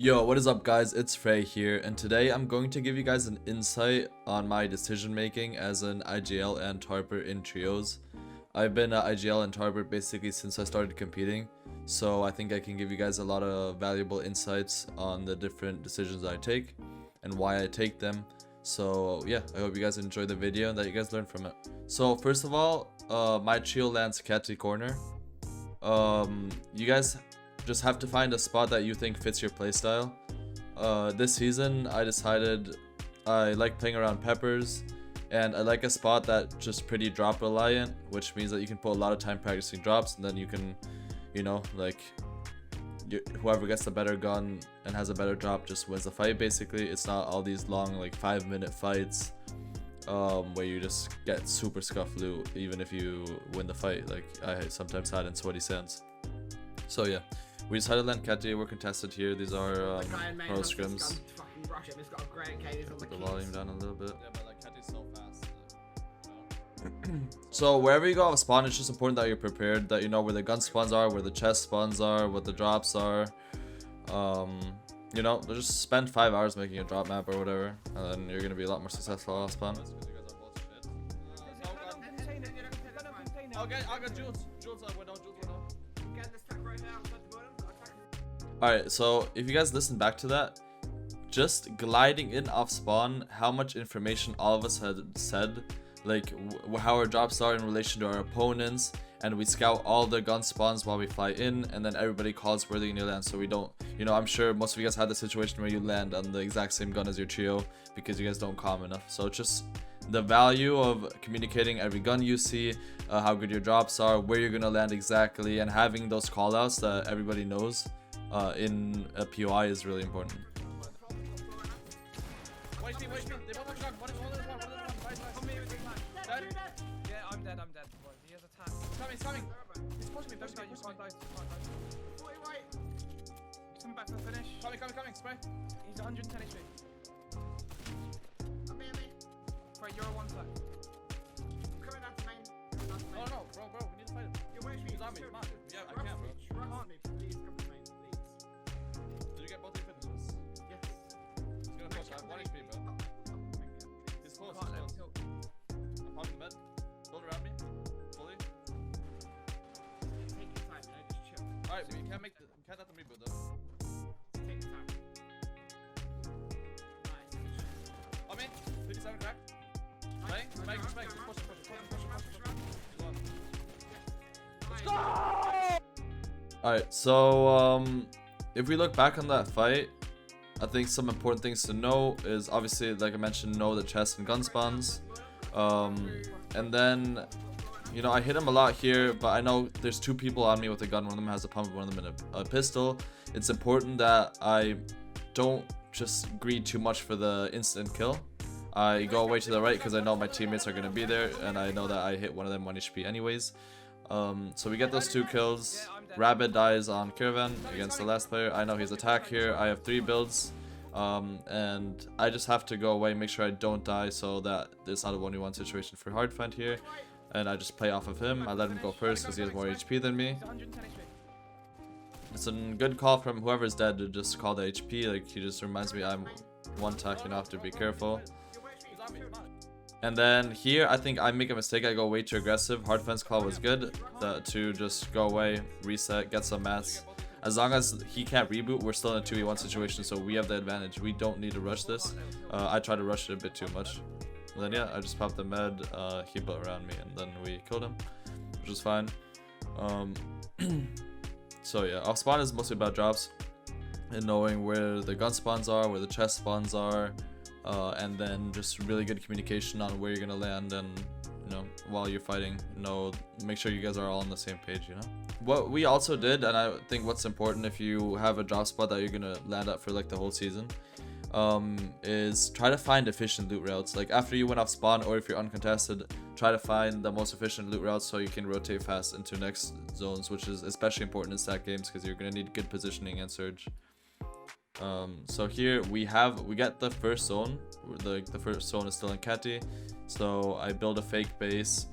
Yo, what is up guys, it's Fray here, and today I'm going to give you guys an insight on my decision making as an IGL and tarper in trios. I've been IGL and tarper basically since I started competing, so I think I can give you guys a lot of valuable insights on the different decisions I take and why I take them. So yeah, I hope you guys enjoy the video and that you guys learn from it. So first of all, my trio lands Catty corner. You guys just have to find a spot that you think fits your playstyle. This season I decided I like playing around peppers, and I like a spot that just pretty drop reliant, which means that you can put a lot of time practicing drops, and then you can, whoever gets the better gun and has a better drop just wins the fight basically. It's not all these long like 5-minute fights where you just get super scuff loot even if you win the fight, like I sometimes had in Sweaty Sands. So yeah, we decided to land Catty. We're contested here. These are pro scrims. Put the volume down a little bit. Yeah, but like Catty's so fast. So wherever you go off spawn, it's just important that you're prepared, that you know where the gun spawns are, where the chest spawns are, what the drops are. Just spend 5 hours making a drop map or whatever, and then you're gonna be a lot more successful off spawn. Alright, so if you guys listen back to that, just gliding in off spawn, how much information all of us had said, like how our drops are in relation to our opponents, and we scout all the gun spawns while we fly in, and then everybody calls where they're gonna land, so we don't, I'm sure most of you guys had the situation where you land on the exact same gun as your trio because you guys don't calm enough. So just the value of communicating every gun you see, how good your drops are, where you're gonna land exactly, and having those callouts that everybody knows in a POI is really important. Yeah, I'm dead. He has attack. He's coming. He's pushing me. Don't you can't die. He's coming back for the finish. Coming. Spray. He's 110 HP. I'm me. Fray, you're a one sec. I'm coming down to main. Oh no, bro, we need to fight him. You're waiting for me. He's on me. Come on. Yeah, I can't, bro. Can't me, please. Come to main, please. Did you get both your finishes? Yes. He's gonna push. I have 1 HP, bro. He's close. I'm popping the bed. Build around me. Fully. Take your time, just chill. Alright, we can't let them reboot though. Take your time. Nice. On me. 57 crack. Bang. Push. Let's go! Alright, so if we look back on that fight, I think some important things to know is obviously, like I mentioned, know the chest and gun spawns. And then, I hit him a lot here, but I know there's 2 people on me with a gun. One of them has a pump, one of them in a pistol. It's important that I don't just greed too much for the instant kill. I go away to the right because I know my teammates are going to be there, and I know that I hit one of them 1 HP anyways. So we get those 2 kills. Rabbit dies on Caravan against the last player. I know he's attack here. I have 3 builds. And I just have to go away, make sure I don't die so that it's not a 1v1 situation for Hardfind here. And I just play off of him. I let him go first because he has more HP than me. It's a good call from whoever's dead to just call the HP. Like, he just reminds me I'm one tack, I have to be careful. And then here, I think I make a mistake. I go way too aggressive. Hardfind's call was good to just go away, reset, get some mats. As long as he can't reboot, we're still in a 2v1 situation, so we have the advantage. We don't need to rush this. I tried to rush it a bit too much. And then yeah, I just popped the med, he built around me, and then we killed him, which was fine. So yeah, off spawn is mostly about drops and knowing where the gun spawns are, where the chest spawns are, and then just really good communication on where you're gonna land, and while you're fighting, make sure you guys are all on the same page. What we also did, and I think what's important if you have a drop spot that you're gonna land at for like the whole season, is try to find efficient loot routes. Like after you went off spawn, or if you're uncontested, try to find the most efficient loot routes so you can rotate fast into next zones, which is especially important in stack games because you're gonna need good positioning and surge. So here we get the first zone. The first zone is still in Catty, so I build a fake base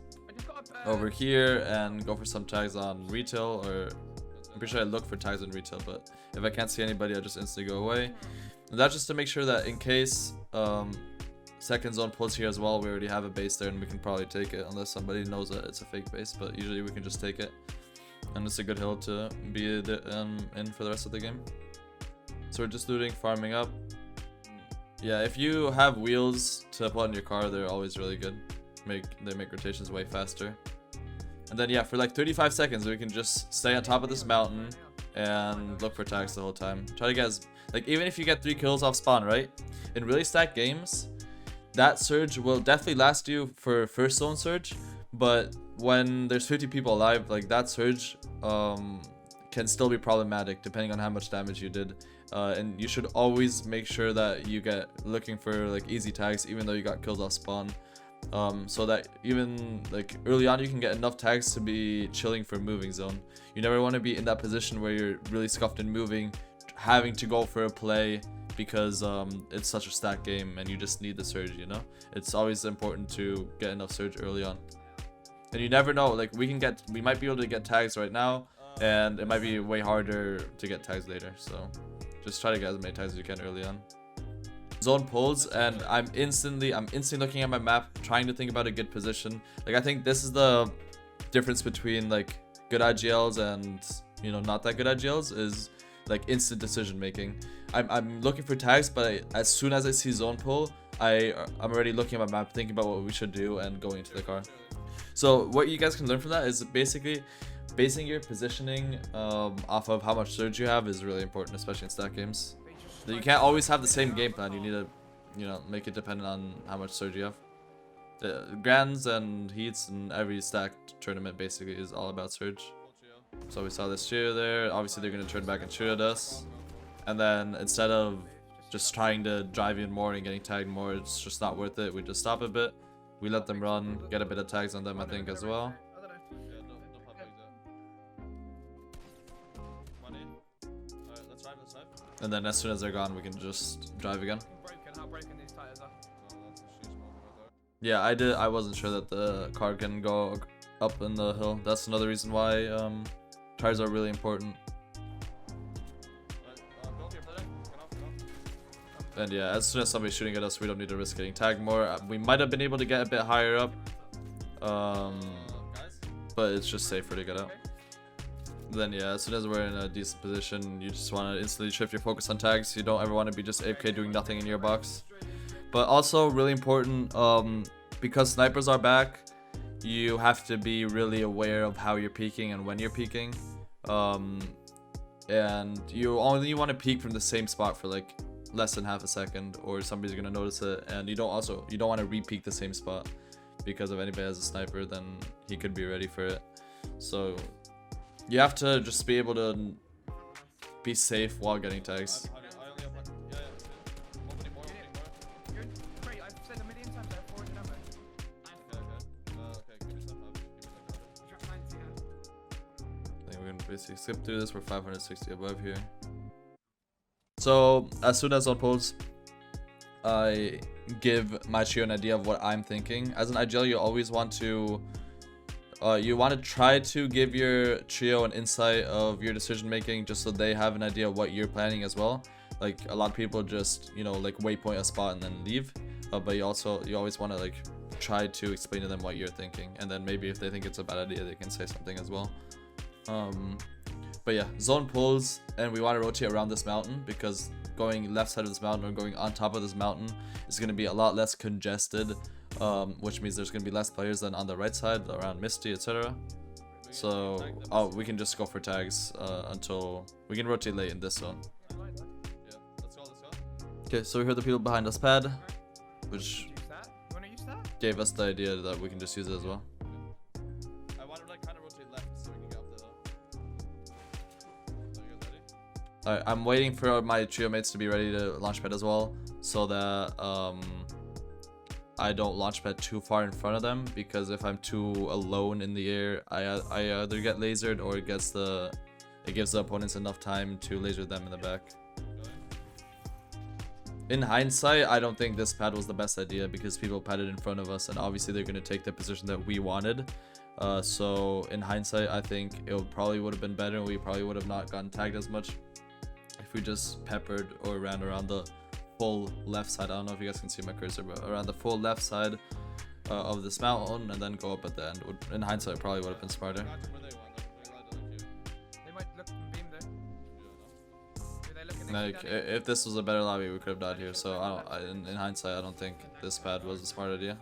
over here and go for some tags on retail or I'm pretty sure I look for tags in retail, but if I can't see anybody, I just instantly go away. And that's just to make sure that in case second zone pulls here as well, we already have a base there and we can probably take it unless somebody knows that it's a fake base, but usually we can just take it. And it's a good hill to be in for the rest of the game. So we're just looting, farming up. Yeah, if you have wheels to put on your car, they're always really good. They make rotations way faster. And then yeah, for like 35 seconds, we can just stay on top of this mountain and look for tags the whole time. Try to get as, like, even if you get 3 kills off spawn, right? In really stacked games, that surge will definitely last you for first zone surge, but when there's 50 people alive, like that surge can still be problematic depending on how much damage you did. And you should always make sure that you get looking for like easy tags even though you got kills off spawn. So that even like early on you can get enough tags to be chilling for moving zone. You never want to be in that position where you're really scuffed in moving, having to go for a play because it's such a stacked game and you just need the surge, you know? It's always important to get enough surge early on. And you never know, like we might be able to get tags right now and it might be way harder to get tags later, so just try to get as many tags as you can early on. Zone pulls and I'm instantly looking at my map, trying to think about a good position. Like I think this is the difference between like good IGLs and, you know, not that good IGLs, is like instant decision making. I'm looking for tags, but as soon as I see zone pull, I'm already looking at my map, thinking about what we should do and going into the car. So what you guys can learn from that is basically basing your positioning off of how much surge you have is really important, especially in stack games. You can't always have the same game plan. You need to, you know, make it dependent on how much surge you have. Grands and heats and every stacked tournament basically is all about surge. So we saw this cheer there. Obviously they're going to turn back and shoot at us. And then instead of just trying to drive in more and getting tagged more, it's just not worth it. We just stop a bit. We let them run, get a bit of tags on them I think as well. And then as soon as they're gone, we can just drive again. Yeah, I wasn't sure that the car can go up in the hill. That's another reason why tires are really important. And yeah, as soon as somebody's shooting at us, we don't need to risk getting tagged more. We might have been able to get a bit higher up, but it's just safer to get out. Then yeah, as soon as we're in a decent position, you just want to instantly shift your focus on tags. You don't ever want to be just AFK doing nothing in your box. But also really important, because snipers are back, you have to be really aware of how you're peeking and when you're peeking. And you only want to peek from the same spot for like less than half a second, or somebody's gonna notice it. And you don't want to re-peek the same spot, because if anybody has a sniper, then he could be ready for it. So you have to just be able to be safe while getting tags. I think we're gonna basically skip through this. We're 560 above here. So as soon as zone pulls, I give my trio an idea of what I'm thinking. As an IGL, you always want to try to give your trio an insight of your decision making, just so they have an idea of what you're planning as well. Like a lot of people just, you know, like waypoint a spot and then leave, but you always want to like try to explain to them what you're thinking, and then maybe if they think it's a bad idea, they can say something as well. But yeah, zone pulls, and we want to rotate around this mountain, because going left side of this mountain or going on top of this mountain is going to be a lot less congested, which means there's going to be less players than on the right side around Misty, etc. So we can just go for tags until we can rotate late in this zone. Okay, so we heard the people behind us pad, which gave us the idea that we can just use it as well. I want to like kind of rotate left so we can get up the hill. Alright, I'm waiting for my trio mates to be ready to launch pad as well, so that I don't launch pad too far in front of them, because if I'm too alone in the air, I either get lasered or it gives the opponents enough time to laser them in the back. In hindsight, I don't think this pad was the best idea, because people padded in front of us and obviously they're going to take the position that we wanted. So in hindsight, I think it probably would have been better, and we probably would have not gotten tagged as much if we just peppered or ran around the full left side. I don't know if you guys can see my cursor, but around the full left side of this mountain and then go up at the end. In hindsight, probably would have been smarter. They might look from beam there. Do they look in the Like, if this was a better lobby, we could have died here. So in hindsight, I don't think this pad was a smart idea.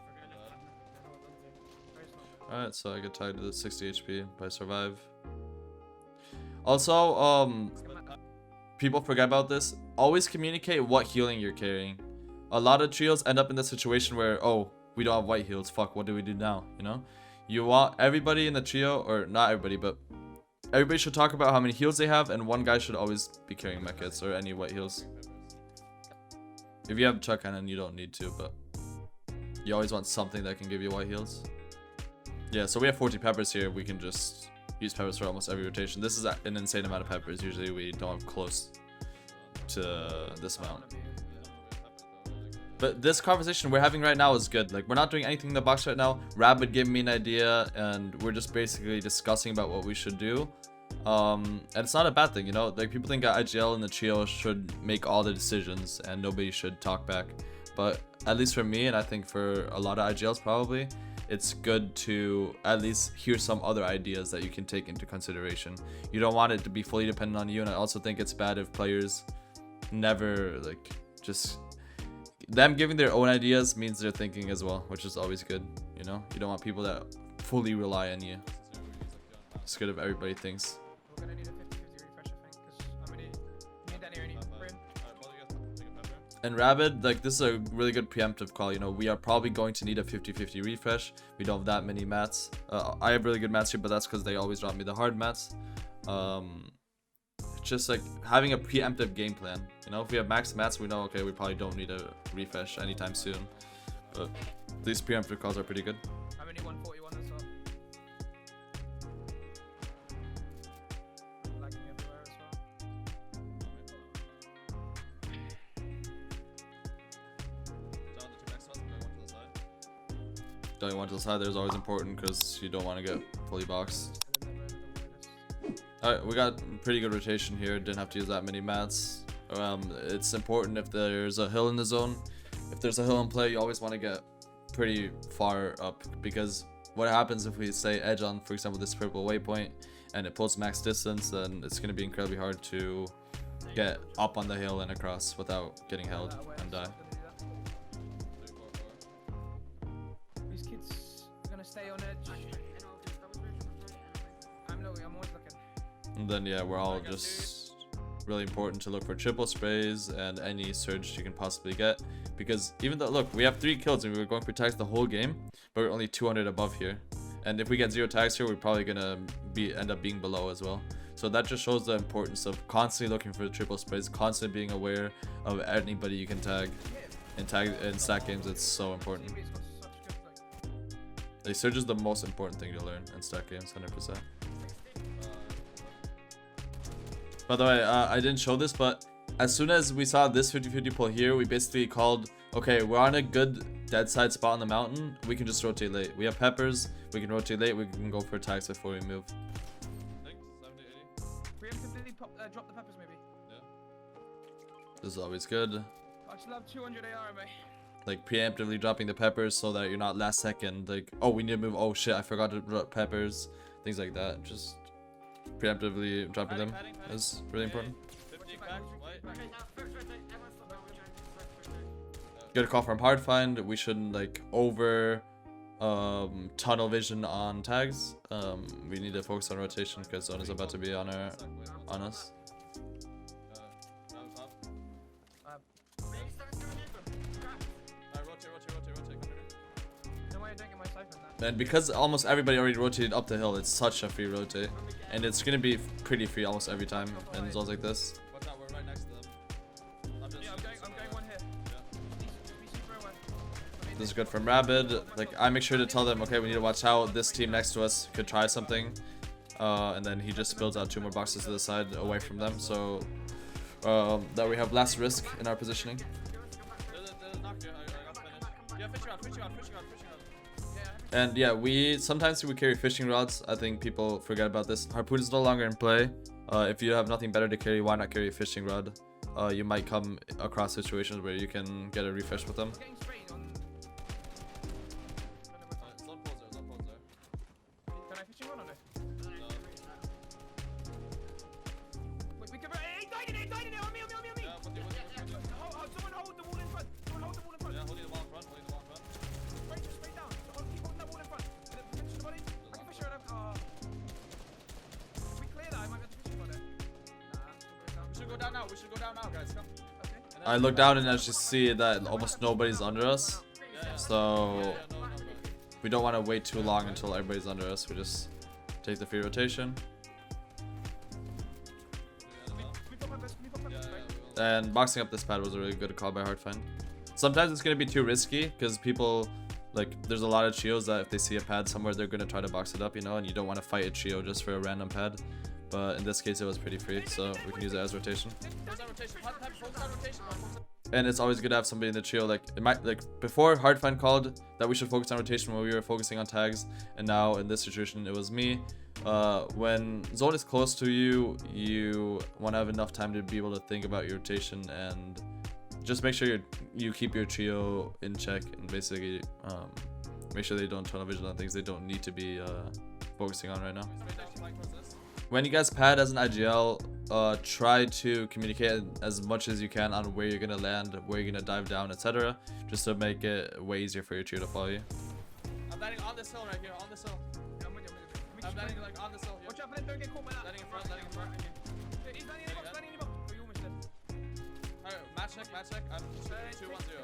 Alright, so I get tagged to the 60 HP by survive. Also, people forget about this. Always communicate what healing you're carrying. A lot of trios end up in the situation where, oh, we don't have white heals. Fuck, what do we do now? You know? You want everybody in the trio, or not everybody, but everybody should talk about how many heals they have, and one guy should always be carrying mech kits or any white heals. If you have chuck cannon, you don't need to, but you always want something that can give you white heals. Yeah, so we have 40 peppers here. We can just use peppers for almost every rotation. This is an insane amount of peppers. Usually we don't have close to this amount. But this conversation we're having right now is good. Like, we're not doing anything in the box right now. Rabbit gave me an idea, and we're just basically discussing about what we should do. And it's not a bad thing, you know? Like, people think IGL and the trio should make all the decisions, and nobody should talk back. But at least for me, and I think for a lot of IGLs probably, it's good to at least hear some other ideas that you can take into consideration. You don't want it to be fully dependent on you, and I also think it's bad if players never, like, just... them giving their own ideas means they're thinking as well, which is always good, you know? You don't want people that fully rely on you. It's good if everybody thinks. We're gonna need a 50-50 refresh, I think, because how many... Me and Danny are need Brim. And Rabbit, like, this is a really good preemptive call, you know? We are probably going to need a 50-50 refresh. We don't have that many mats. I have really good mats here, but that's because they always drop me the hard mats. Just like having a preemptive game plan, you know? If we have max mats, we know, okay, we probably don't need a refresh anytime soon. But these preemptive calls are pretty good. How many 141 as well? Lagging everywhere as well. Don't want to the side, there's always important because you don't want to get fully boxed. Alright, we got pretty good rotation here. Didn't have to use that many mats. It's important if there's a hill in the zone. If there's a hill in play, you always want to get pretty far up, because what happens if we say edge on, for example, this purple waypoint, and it pulls max distance, then it's going to be incredibly hard to get up on the hill and across without getting held and die. These kids are gonna stay on edge. I'm always looking. And then yeah, we're all just really important to look for triple sprays and any surge you can possibly get, because even though, look, we have 3 kills and we were going for tags the whole game, but we're only 200 above here, and if we get 0 tags here, we're probably gonna end up being below as well. So that just shows the importance of constantly looking for the triple sprays, constantly being aware of anybody you can tag. In stack games, it's so important. Like, surge is the most important thing to learn in stack games, 100%. By the way, I didn't show this, but as soon as we saw this 50-50 pull here, we basically called, okay, we're on a good dead side spot on the mountain. We can just rotate late. We have peppers. We can rotate late. We can go for tags before we move. Preemptively drop the peppers, maybe. Yeah. This is always good. I just love 200 AR, mate. Like, preemptively dropping the peppers so that you're not last second. Like, oh, we need to move. Oh shit, I forgot to drop peppers. Things like that. Just preemptively dropping them is really important. Good call from hard find. We shouldn't like over tunnel vision on tags. We need to focus on rotation because zone is about to be on us. And because almost everybody already rotated up the hill, it's such a free rotate. And it's going to be pretty free almost every time in zones like this. We're right next to them. I'm going one here. This is good from Rabid. Like, I make sure to tell them, okay, we need to watch out. This team next to us could try something. And then he just builds out 2 more boxes to the side away from them. So that we have less risk in our positioning. And yeah, sometimes we carry fishing rods. I think people forget about this. Harpoon is no longer in play. If you have nothing better to carry, why not carry a fishing rod? You might come across situations where you can get a refresh with them. We should go down now, guys. Come. Okay. I look down and I just see that almost nobody's under us. So we don't want to wait too long until everybody's under us. We just take the free rotation. And boxing up this pad was a really good call by Hardfind. Sometimes it's going to be too risky because people, like, there's a lot of trios that if they see a pad somewhere, they're going to try to box it up, you know, and you don't want to fight a trio just for a random pad. But in this case, it was pretty free, so we can use it as rotation. And it's always good to have somebody in the trio. Like, it might, like, before Hardfind called that we should focus on rotation when we were focusing on tags, and now in this situation, it was me. When zone is close to you, you want to have enough time to be able to think about your rotation and just make sure you keep your trio in check and basically make sure they don't tunnel vision on things they don't need to be focusing on right now. When you guys pad as an IGL, try to communicate as much as you can on where you're gonna land, where you're gonna dive down, etc. Just to make it way easier for your trio to follow you. I'm landing on this hill right here, on this hill. I'm landing like on this hill. Watch out, don't get caught by that. Landing in front, landing in front. He's landing in the box, landing in the box. Oh, you almost dead. Alright, match check. I'm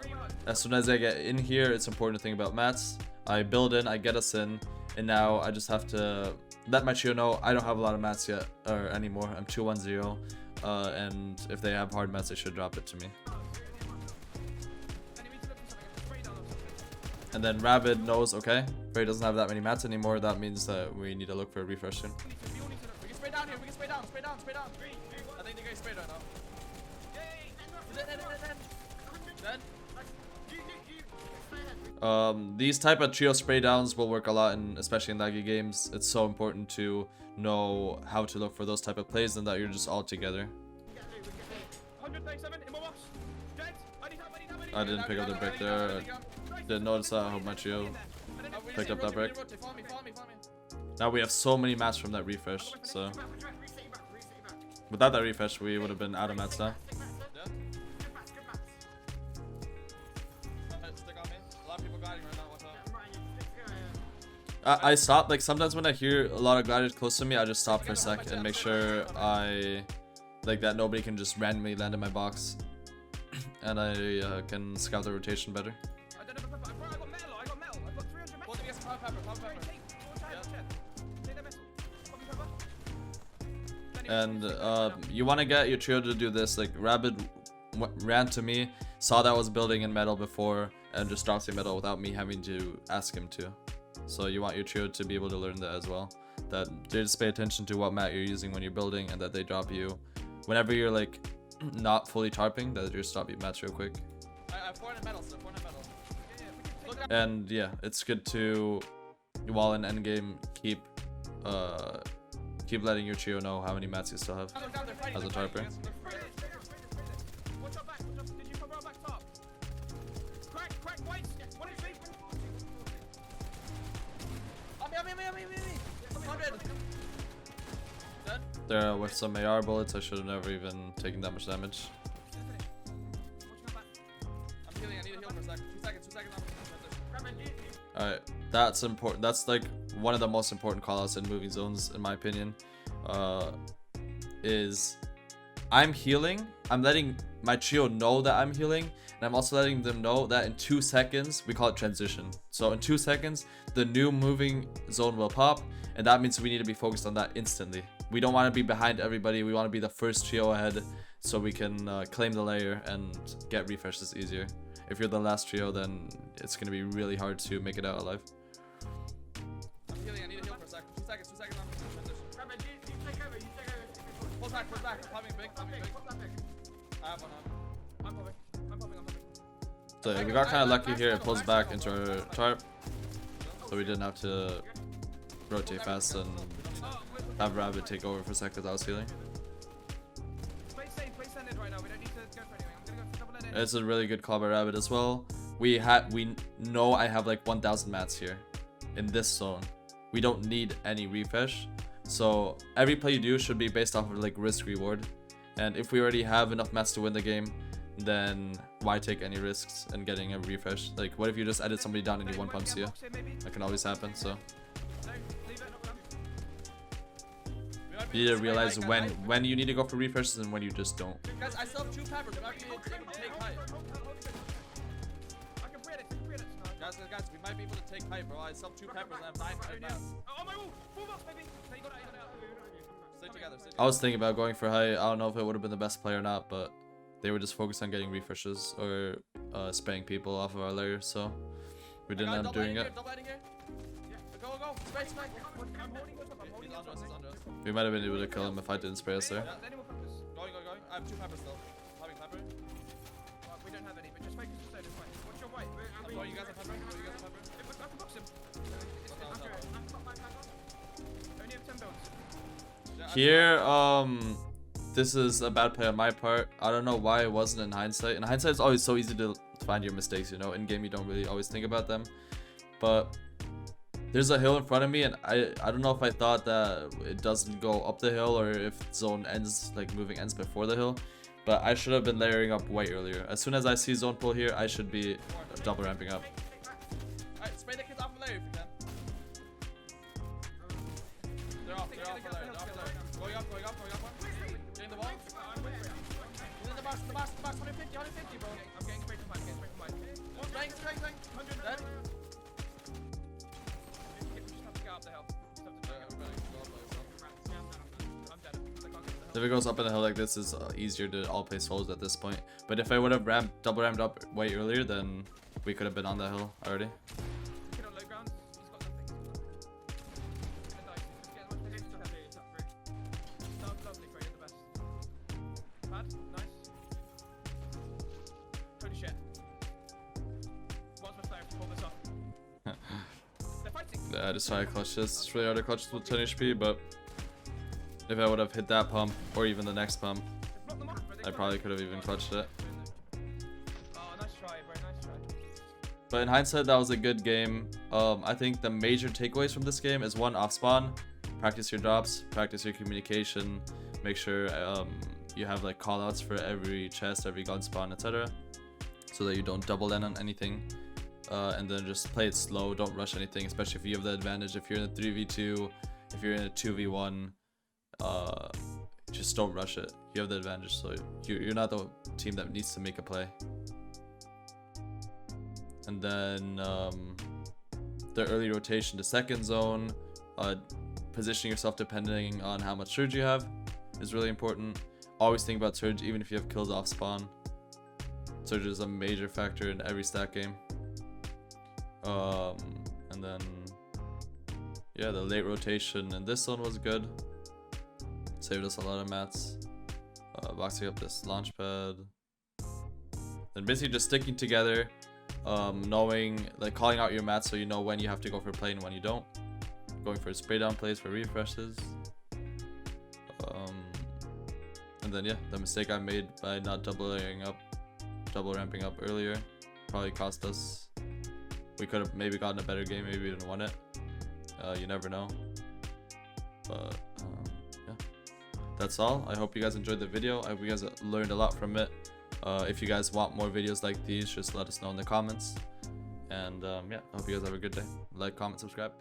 2-1-0. As soon as I get in here, it's important to think about mats. I build in, I get us in, and now I just have to let my trio know I don't have a lot of mats yet or anymore. I'm 2-1-0, and if they have hard mats, they should drop it to me. And then Rabid knows, okay, Fray doesn't have that many mats anymore. That means that we need to look for a refresh soon. We can spray down here. We can spray down. I think they're getting sprayed right now. Dead. These type of trio spray downs will work a lot, especially in laggy games. It's so important to know how to look for those type of plays and that you're just all together. 137 in my box. I didn't pick up the brick there. I didn't notice that. I hope my trio picked up that brick. Now we have so many mats from that refresh, so without that refresh we would have been out of mats now. I stop, like sometimes when I hear a lot of gliders close to me, I just stop for a sec and make sure that nobody can just randomly land in my box and I can scout the rotation better. I got metal. I've got 300 And you want to get your trio to do this. Like Rabid ran to me, saw that I was building in metal before, and just drops the metal without me having to ask him to. So you want your trio to be able to learn that as well. That they just pay attention to what mat you're using when you're building, and that they drop you whenever you're like not fully tarping. That they just drop you mats real quick. I have 400 metal, so 400 metal. And yeah, it's good to, while in endgame, keep letting your trio know how many mats you still have as a tarper. There with some AR bullets, I should have never even taken that much damage. I'm healing, I need to heal for a second. 2 seconds. Alright, that's important. That's like one of the most important callouts in moving zones, in my opinion. Is I'm healing, I'm letting my trio know that I'm healing, and I'm also letting them know that in 2 seconds, we call it transition. So in 2 seconds, the new moving zone will pop, and that means we need to be focused on that instantly. We don't want to be behind everybody, we want to be the first trio ahead so we can claim the layer and get refreshes easier. If you're the last trio, then it's going to be really hard to make it out alive. I'm healing, I need to heal for a second. 2 seconds, I'm transition. Pull back, I'm popping big. I have one on. I'm popping. So we got kind of lucky here, it pulls back into our tarp. So we didn't have to rotate fast and have Rabbit take over for a second. I was healing. It's a really good call by Rabbit as well. We know I have like 1,000 mats here in this zone. We don't need any refresh. So every play you do should be based off of like risk reward. And if we already have enough mats to win the game, then why take any risks in getting a refresh? Like, what if you just edit somebody down and you one pumps you? That can always happen. So you need to realize when you need to go for refreshes and when you just don't. Guys, I still have 2 peppers. We might be able to take height. Guys, we might be able to take height, bro. I still have 2 peppers and I have 9 mats. Oh my wall! Stay together. I was thinking about going for height. I don't know if it would have been the best play or not, but they were just focused on getting refreshes or spraying people off of our layer, so we didn't end up doing it. Go. Spray. He's under us. We might have been able to kill him if I didn't spray us there. Yeah, going. I have 2 peppers still. Having pepper. We don't have any, but just focus the stone. What's your white? You guys have pepper? I can box him. Only have 10 builds. Here, this is a bad play on my part. I don't know why it wasn't in hindsight. In hindsight, it's always so easy to find your mistakes, you know. In game, you don't really always think about them. But there's a hill in front of me, and I don't know if I thought that it doesn't go up the hill or if zone ends, like moving ends before the hill. But I should have been layering up way earlier. As soon as I see zone pull here, I should be double ramping up. Alright, spray the kids off the layer if you can. They're off the layer. Going up. Getting the wall. He's in the box, 150, bro. I'm getting straight to mine. Straying. Dead. If it goes up in the hill like this, it's easier to all play souls at this point. But if I would have double rammed up way earlier, then we could have been on the hill already. Yeah, I just try to clutch this. It's really hard to clutch with 10 HP, but if I would have hit that pump or even the next pump, I probably could have even clutched it. But in hindsight, that was a good game. I think the major takeaways from this game is 1, off spawn, practice your drops, practice your communication, make sure you have like callouts for every chest, every gun spawn, etc. so that you don't double in on anything. And then just play it slow, don't rush anything, especially if you have the advantage. If you're in a 3v2, if you're in a 2v1, just don't rush it. You have the advantage, so you're not the team that needs to make a play. And then the early rotation to second zone, positioning yourself depending on how much surge you have is really important. Always think about surge, even if you have kills off spawn. Surge is a major factor in every stat game. And then yeah, the late rotation in this zone was good. Saved us a lot of mats. Boxing up this launch pad. And basically just sticking together, knowing, like calling out your mats so you know when you have to go for a play and when you don't. Going for spray down plays for refreshes. And then yeah, the mistake I made by not double ramping up earlier probably cost us. We could have maybe gotten a better game, maybe we didn't won it. You never know. But yeah, that's all. I hope you guys enjoyed the video. I hope you guys learned a lot from it. If you guys want more videos like these, just let us know in the comments. And yeah, I hope you guys have a good day. Like, comment, subscribe.